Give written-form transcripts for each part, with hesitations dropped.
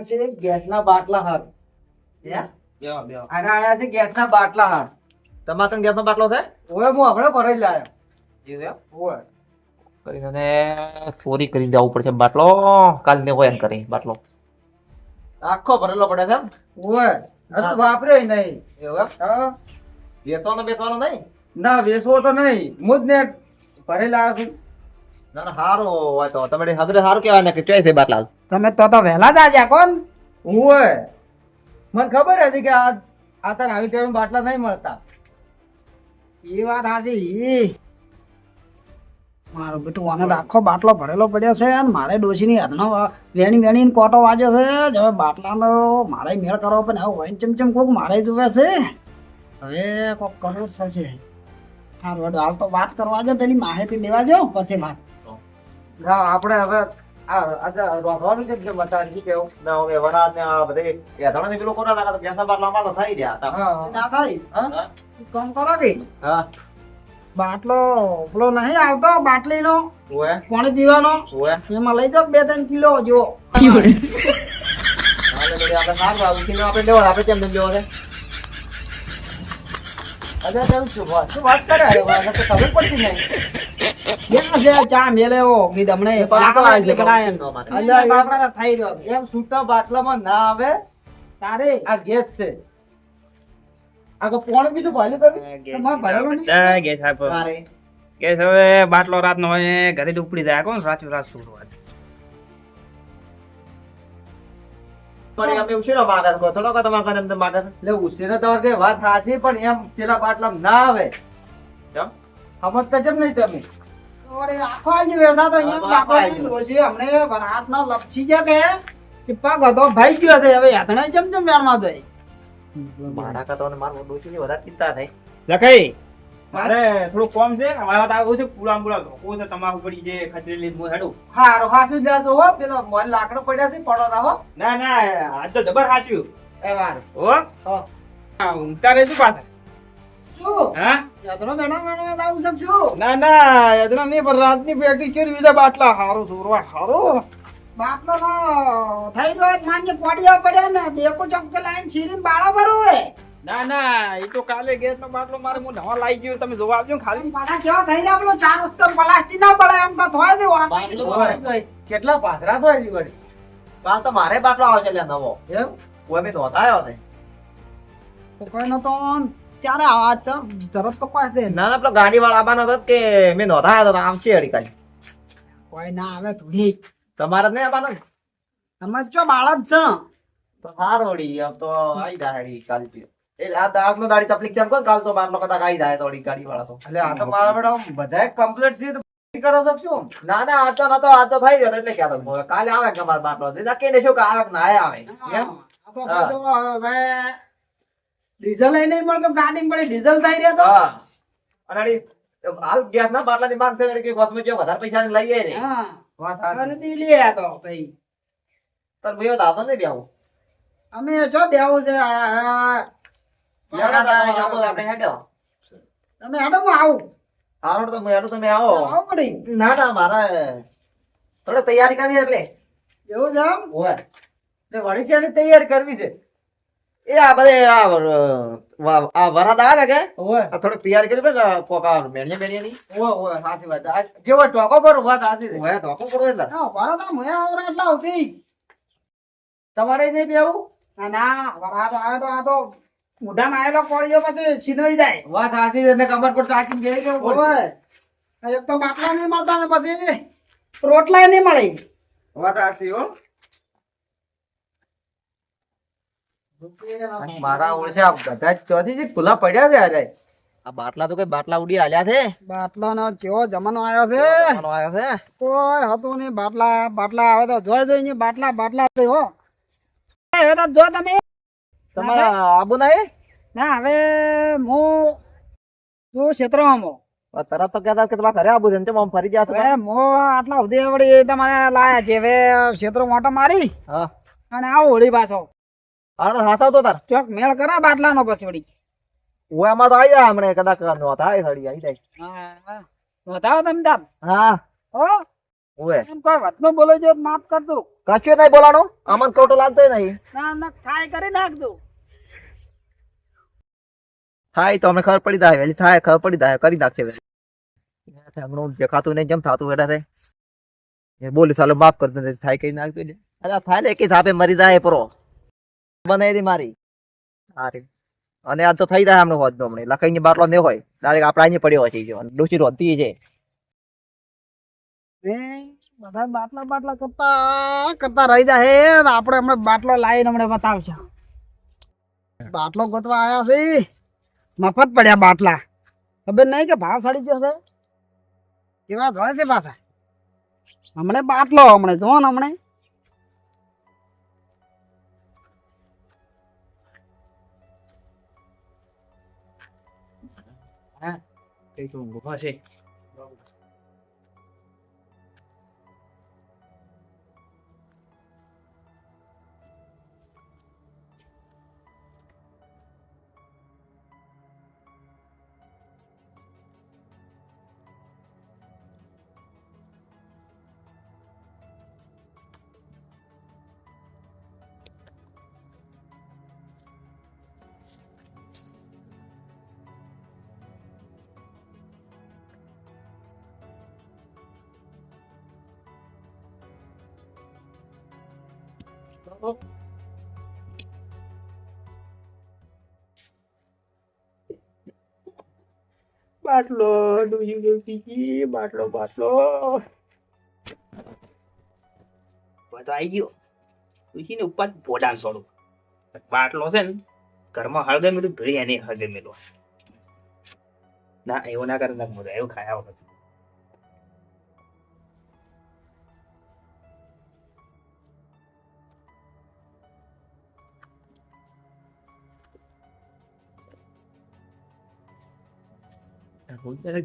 આયા છે ગેસના બાટલા હાર. બેહો બેહો. અને આયા છે ગેસના બાટલા હાર. તમારે ત્યાં ગેસનો બાટલો છે? ઓય હું હમણાં ભરાઈ લાયો. એવું એમ? ઓય કરીને ચોરી કરી દેવું પડશે બાટલો. કાલ ને હોય એમ કરી બાટલો આખો ભરેલો પડે છે એમ? ઓય હજુ વાપર્યો નહીં. એવું એમ? હા વેચવાનો બેચવાનો નહીં? ના વેચવો તો નહીં, હું જ ને ભરી લાવ્યો છું. ના ના સારું હોય તો તમે હગરે સારું કહેવાય ને કે ચોઈ છે બાટલા. તમે તો વહેલા જ આજા કોણ? ઓય મને ખબર હતી કે આ તને આવી ટાઈમ બાટલા નહીં મળતા. એ વાત સાચી. મારો બેટું આને તો આખો બાટલો ભરેલો પડ્યો છે અને મારે ડોશીની હાથનો વેણી વેણી કોટો વાગ્યો છે જ. હવે બાટલાનો મારે મેળ કરવો પણ હવે વહીને ચમચમ કોક મારે જોવે છે. હવે કોક કરવું જ થશે. સારું હેડો હાલ તો વાત કરવા જો, પેલી માહિતી લેવા જો પછી વાત. ના આપણે હવે આજે રોધવાનું છે એટલે બતાવી કેવું. ના હવે વરાદ ને આ બધે યાદણા ને પેલું કોના લાગા તો ગેસના બાટલા અમાર તો થઈ ગયા હતા. હા ના થાય. હા કામ કરો કે હા બાટલો પેલો નહીં આવતો બાટલીનો ઓએ પાણી પીવાનો, ઓએ એમાં લઈ જાઓ 2-3 કિલો જો. હાલે બધી આપણે સારું આવું છે આપણે લેવા આપણે કેમ લેવા છે? અરે કેમ શું વાત કરે મને તો ખબર પડતી નહીં. ક્યાં છે ચા મેલેવો કીધું હમણે પાછો આવી છે કરાય એમ. અલ્યા, બાપડા થઈ રહ્યો છે. એમ છૂટા બાટલામાં ના આવે. તારે આ ગેસ છે. આ તો પોણી બીજું ભાલ્યું તમે. તમારે ભરેલો નહીં? બધા ગેસ આપો. તારે ગેસ હવે બાટલો રાતનો હોય ઘરે જ ઉપડી જાય કોણ રાત રાત સુરવા. પણ અમે ઉછીનો માગત કો થોડો કો તમાર કરે એમ તો માગત. એટલે ઉછેરે તો કે વાત સાચી પણ એમ પેલા બાટલામાં ના આવે. કેમ? સમજતા કેમ નહીં તમે? વળી આખો આજ વેસાતો અહીંયા હા, બાપડા આખો ડોશી હમણે વરાતનો લપસી છે કે પગ હતો ભાઈ ગયો છે. હવે યાતણે જેમ વેણમાં જાય. મારા કા તો માર ડોશી ની વધારે ચિંતા થઈ. લખાઈ મારે થોડું કોમ છે મારા તો આવું છે પુલા પુલા ધોકો છે તમાકુ પડી છે ખતરેલી હું હેડું. હારો હાસુ જાતો હો પેલો મોર લાકડો પડ્યા છે પડો ના હો. ના ના આજ તો જબર હાચ્યું એ વાર હો હો. ઊંઘતા રહેતું પાછળ. શું હા યાતણો વેણવા આવું શકશું? ના ના યાદના નહીં પણ રાતની પ્રેક્ટિસ કરી બીજા બાટલા હારું સુરવા હારું. બાપલો નો થઈ ગયો માન્ય કોડિયા પડ્યા ને દેકો ચોક લાઈન છીરીને બાળા ભરો હોય. ના ના એ તો કાલે ગેસ નો બાટલો મારે હું નવા લાવી ગયો તમે જોવા આવજો ને ખાલી. પાછા કેવા થઈ જાય પેલો 4 રસ્તો પ્લાસ્ટિક ના પડે એમ તો થોય દે બાટલો વાપરી. કેટલા પાથરા તો હજી વળી. કાલ તો મારે બાટલો આવે છે લે નવો. એમ કોઈ મે નહોતા આવ્યો ને. કોઈનો તો ચારે આવાજ છે તરત તો કોઈ છે ના ના પેલો ગાડી વાળા આવવાનો હતો કે મે નહોતા આવ્યો તો આવશે હરી કાલ. કોઈ ના આવે થોડી. તમારે નહીં આવવાનો ને? અમે ચો બાળક છે. તો સારું વળી આમ તો આવી જાય હરી કાલ. એટલે આ દાગનો દાડી તકલીફ કેમ કોણ કાલ તો બાટલો કદાચ આવી જાય તો વળી ગાડી વાળા તો. એટલે આ તો મારા બેટા બધાય કમ્પ્લીટ છે તો કરો શકશો. ના ના આજ તો નતો આજ તો થઈ ગયો તો એટલે ક્યાં તો કાલે આવે કે મારો બાટલો નક્કી ને શું કે આવે કે ના આવે. એમ આ તો બધું હવે ડીઝલ એ નહીં મળતો ગાડી પડે ડીઝલ થઈ રહ્યો તો. હા અને વળી હાલ ગેસ ના બાટલાની માંગ છે કે વચમાં જે વધારે પૈસા લઈએ ને હા વાત સાચી. અને દી લે તો ભાઈ તાર ભાઈઓ દાદો ને બેવું. અમે જો બેવું છે આપણે હેડો. તમે હેડો હું આવું હારો તો હેડો તમે આવો. આવું પડી ના ના મારે થોડો તૈયારી કરી એટલે એવું છે એમ? ઓય એટલે વળી છે એની તૈયારી કરવી છે. એ આ બધે આ વરાદ આવે ને કે ઓય આ થોડીક તૈયારી કરી ને કોકા મેણીએ મેણીએ ઓય ઓય સાચી વાત. આ જેવો ટોકો પર વાત સાચી છે. ઓય ઢોકો કરો એટલે હા બરો તો મને આવરા એટલા આવતી. તમારે નહીં બેવું. ના ના વરાતો આવે તો આ તો મોઢામાં આવેલો કોળીઓ પછી છીનવી જાય. વાત સાચી છે. એને કમર પર તાકીને બેસી જવું પડે. ઓય એક તો બાટલા નહીં મળતા ને પછી રોટલા નહીં મળે. વાત સાચી હો. મારા ઓળશે આ બધા ચોથી જે ખુલ્લા પડ્યા છે આજે. આ બાટલા તો કઈ બાટલા ઉડી આલ્યા છે. બાટલાનો કેવો જમાનો આવ્યો છે. જમાનો આવ્યો છે. કોઈ હતું નહીં બાટલા બાટલા આવે તો જોઈ જોઈને બાટલા બાટલા છે હો. હવે તો જો તમે તમારા આબુ નહીં ના હવે હું જો ક્ષેત્રમાં તરત તો કહેતા કે તમારા ઘરે આબુ છે ને આમ ફરી ગયા છો. હવે હું આટલા સુધી વળી તમારે લાયા છે. હવે ક્ષેત્ર મોટો મારી હા અને આવો હોળી પાછો હાલો હાથો તો તાર ચોક મેળ કરા બાટલાનો પછી વળી. ઓયામાં તો આવી જાય હમણાં કદાચ નહોતા આવી સડી આવી જાય. હા બતાવો તમે તાર હા હો ઓએ એમ કોઈ વાતનો બોલે જો તો માફ કરજો. કશું નહીં બોલાણું અમન ખોટો લાગતો નહીં ના ના ખાય કરી નાખજો. થાય તો અમને ખબર પડી જાય વેલી થાય ખબર પડી જાય કરી નાખશે વેલી હમણાં દેખાતું નહીં જેમ થતું બેઠા થાય એ બોલી સાલો માફ કરી દે થાય કઈ નાખતું એટલે અરે થાય ને એક ધાપે મરી જાય પરો બનાવી દી મારી અરે અને આ તો થઈ જાય હમણાં હોત હમણે લખાઈ ની બાટલો નહીં હોય ડાયરેક્ટ આપણા અહીંયા પડ્યો હોય છે ડોસી રોતી છે એ બધા બાટલા બાટલા કરતા કરતા રહી જાય ને આપણે હમણાં બાટલો લાવીને હમણાં બતાવશે. બાટલો ગોતવા આયા છે મફત પડ્યા બાટલા ખબર નહીં કે ભાવ સાડી જશે કેવા જોયે છે પાછા હમણે બાટલો હમણે જો ને હમણે કઈ તો ઊંઘવા છે બાટલો ડૂસી બાટલો બાટલો બધો આવી ગયો ડૂસી ને ઉપર પોડાન છોડું બાટલો છે ને ઘરમાં હળગે મેલું ભરી એને હળગે મેલું ના એવું ના કરે ના મજા એવું ખાયા વખત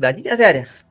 દાદી ક્યાં છે આર્યા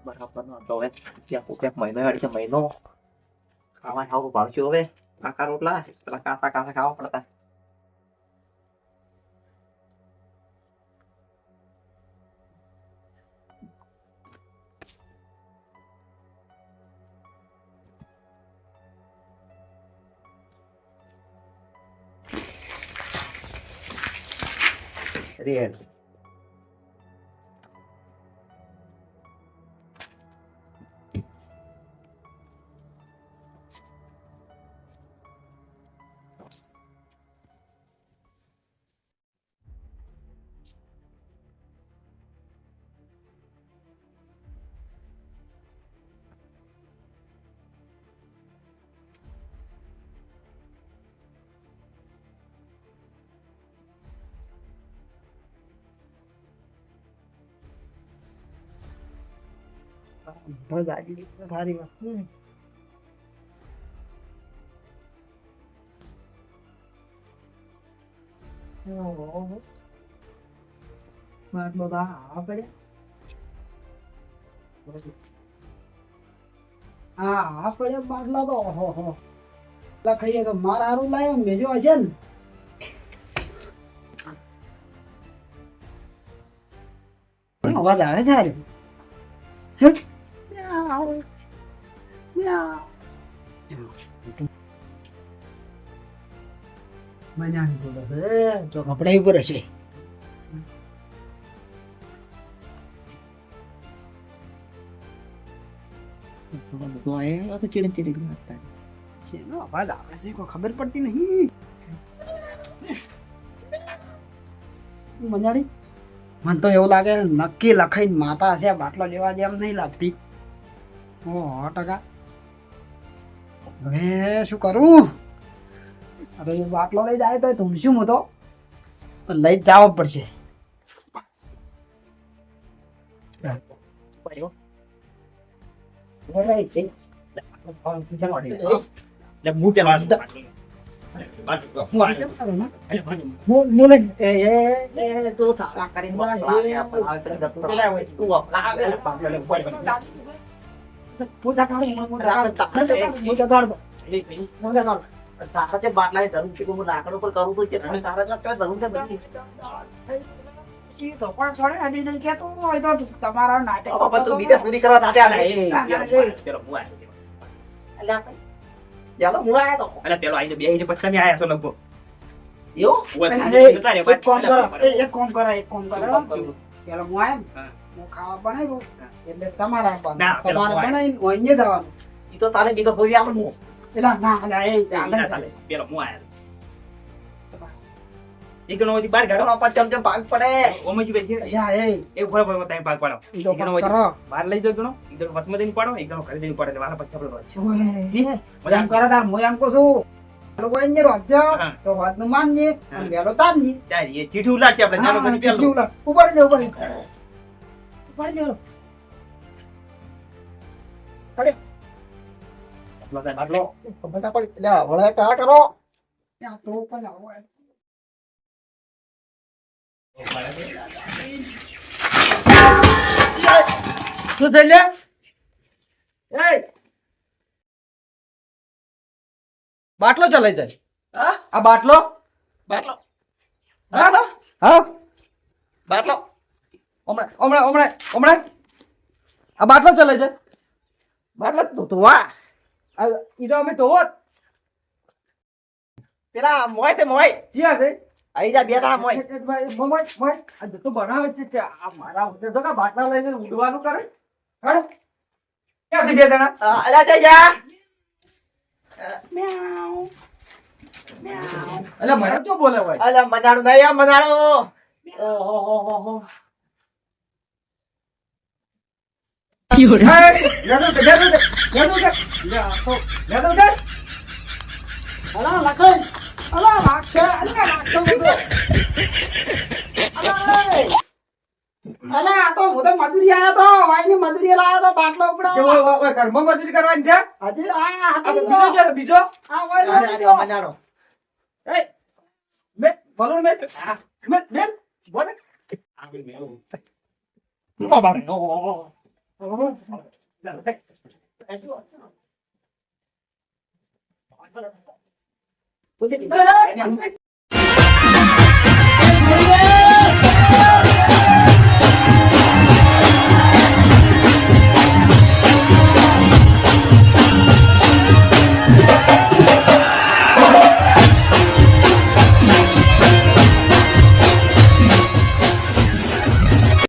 બરાબર નો તો હવે ત્યાં કોક મહિનો હેડ છે મહિનો ખાવા ખાવું ભાવશું હવે કાકા રોટલા પેલા કાતા કાતા ખાવા પડતા રેડ સારી વાત બાટલો તો આ પડ્યા હા પડ્યા બાટલા તો ઓહો ખાઈએ તો માર હારું લાવ્યો મેજો હશે ને અવાજ આવે છે હારે મજાની બોલો તો કપડા ઉપર હશે શેનો અવાજ આવે છે કોઈ ખબર પડતી નહીં મંજાડી મને તો એવું લાગે નક્કી લખાઈને માતા હશે આ બાટલો લેવા જેમ નહીં લાગતી. ઓ 100%. હવે શું કરું? હવે એ બાટલો લઈ જાય તો ધૂમશું હું તો પણ લઈ જ જવો પડશે. બાટલા જરૂર છે હું લાકડો પર કરું તો છે તારા જરૂર છે બધી ઈ તો પણ છોડે અડી જઈ કે તું હોય તો તમારા નાટક બાપા તું બીજા પૂરી કરવા સાથે આવે પેલો હું આવ્યો. એટલે આપણે ચાલો હું આયા તો અરે પેલો આઈને બે પછી તમે આયા છો લગભગ. એવું એક કામ કરો એક કામ કરો પેલો હું આયા ને હું ખાવા બનાવ્યું એટલે તમારા ના, પેલો તમારે હું બનાવીને ઓઈને જવાનું. ઈ તો તારે બીજો ભોજી આપણે હું એલા ના અલા એ ચાલે. પેલો હું આવ્યો. એક ગણો બહાર કાઢો. પાછળ ચમચમ ભાગ પડે ઓમે જ બેસી યા એ એક ફળ પર તમે ભાગ પાડો. ઈ તો એક ગણો કરો. બહાર લઈ જાઓ ગણો. એક ગણો વસમાં દઈને પાડો, એક ગણો ઘરે દઈને પાડો એટલે વાળા પછી આપણે રોજ. ઓય મજા કરે તાર હું એમ કહું છું લોકો એને રોજો હા. તો વાતનું માનજે અને વેલો તારજી. ત્યારે એ ચીઠી ઉલાડશે આપણે જાનો પછી પેલો. ઉપર જ ઉપર બાટલો બધા પડી એટલે વળે કા કરો ત્યાં તો પણ આવો શું છે લે? એ બાટલો ચલાઈ જાય. હા આ બાટલો બાટલો હા હા બાટલો હમણાં હમણાં હમણાં હમણાં આ બાટલો ચલાઈ જાય. બાટલો તું તું વા ઈ તો અમે ધોવો જ. પેલા મોય તે મોય જ્યાં છે આઈ જા બે દાડા મોય આ જતો બનાવે છે કે આ મારા ઉતરે તો બાટલા લઈને ઉડવાનું કરે. હે? ક્યાં છે બે જણા? અલા જઈ જા એટલે મને શું બોલે ભાઈ? અલા મજાડું નહીં આ મજાડું ઓહો અલા લખાઈ અલા લાગશે અલા લાગશે બધો અલા આ તો હું તો મજૂરી આયો તો વાયની મજૂરી લાયો તો બાટલો ઉપડાવવા. ઘરમાં મજૂરી કરવાની છે? હજી આ આ તો હતો બીજો છે, બીજો આ હોય મજાડો એ બે બોલો ને બે બે બોલે